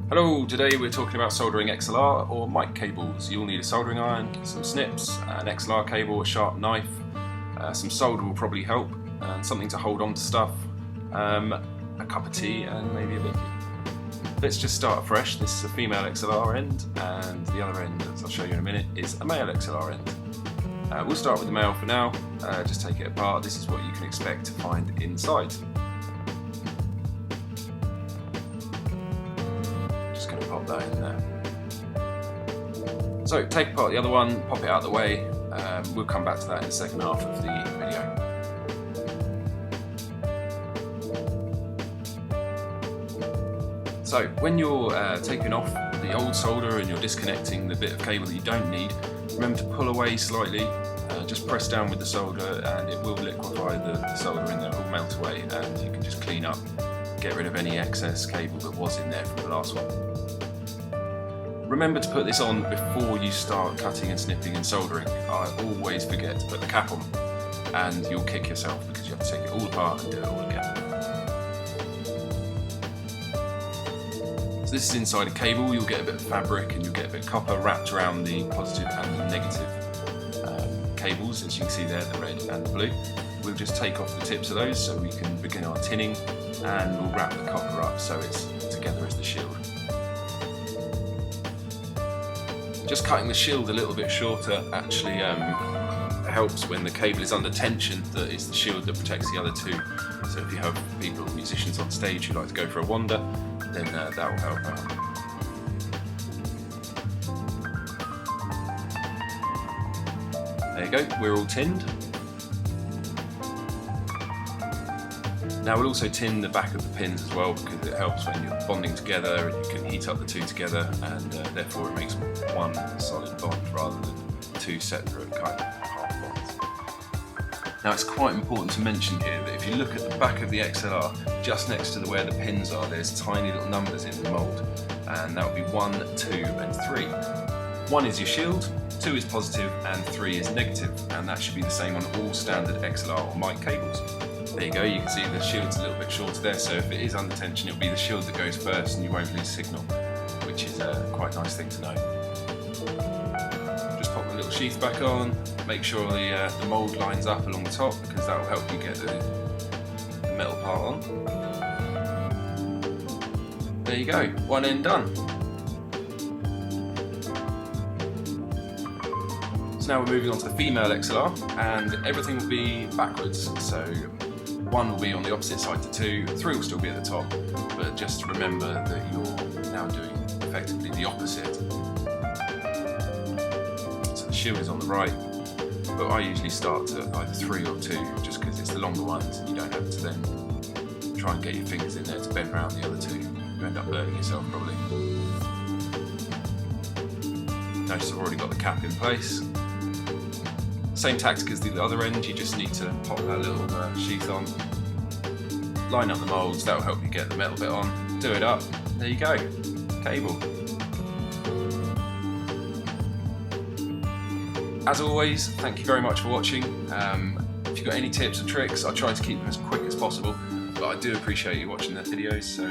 Hello, today we're talking about soldering XLR or mic cables. You'll need a soldering iron, some snips, an XLR cable, a sharp knife, some solder will probably help, and something to hold on to stuff, a cup of tea and maybe a binky. Let's just start afresh. This is a female XLR end and the other end, as I'll show you in a minute, is a male XLR end. We'll start with the male for now, just take it apart. This is what you can expect to find inside. Pop that in there. So take apart the other one, pop it out of the way. We'll come back to that in the second half of the video. So when you're taking off the old solder and you're disconnecting the bit of cable that you don't need, remember to pull away slightly. Just press down with the solder and it will liquefy the solder in there, it will melt away, and you can just clean up, get rid of any excess cable that was in there from the last one. Remember to put this on before you start cutting and snipping and soldering. I always forget to put the cap on and you'll kick yourself because you have to take it all apart and do it all again. So this is inside a cable. You'll get a bit of fabric and you'll get a bit of copper wrapped around the positive and the negative cables, as you can see there, the red and the blue. We'll just take off the tips of those so we can begin our tinning, and we'll wrap the copper up so it's together as the shield. Just cutting the shield a little bit shorter actually helps when the cable is under tension, that it's the shield that protects the other two. So if you have people, musicians on stage who like to go for a wander, then that will help out. There you go, we're all tinned. Now we'll also tin the back of the pins as well, because it helps when you're bonding together and you can heat up the two together, and therefore it makes one solid bond rather than two separate kind of half bonds. Now it's quite important to mention here that if you look at the back of the XLR, just next to where the pins are, there's tiny little numbers in the mould, and that would be 1, 2 and 3. 1 is your shield, 2 is positive and 3 is negative, and that should be the same on all standard XLR or mic cables. There you go, you can see the shield's a little bit shorter there, so if it is under tension it'll be the shield that goes first and you won't lose signal, which is a quite nice thing to know. Just pop the little sheath back on, make sure the mould lines up along the top, because that will help you get the metal part on. There you go, one end done. So now we're moving on to the female XLR, and everything will be backwards, so 1 will be on the opposite side to 2, 3 will still be at the top, but just remember that you're now doing effectively the opposite. So the shield is on the right, but I usually start at either 3 or 2, just because it's the longer ones and you don't have to then try and get your fingers in there to bend around the other 2. You end up burning yourself probably. Notice I've already got the cap in place. Same tactic as the other end, you just need to pop that little sheath on, line up the moulds, that will help you get the metal bit on, do it up, there you go, cable. As always, thank you very much for watching. If you've got any tips or tricks, I try to keep them as quick as possible, but I do appreciate you watching the videos, so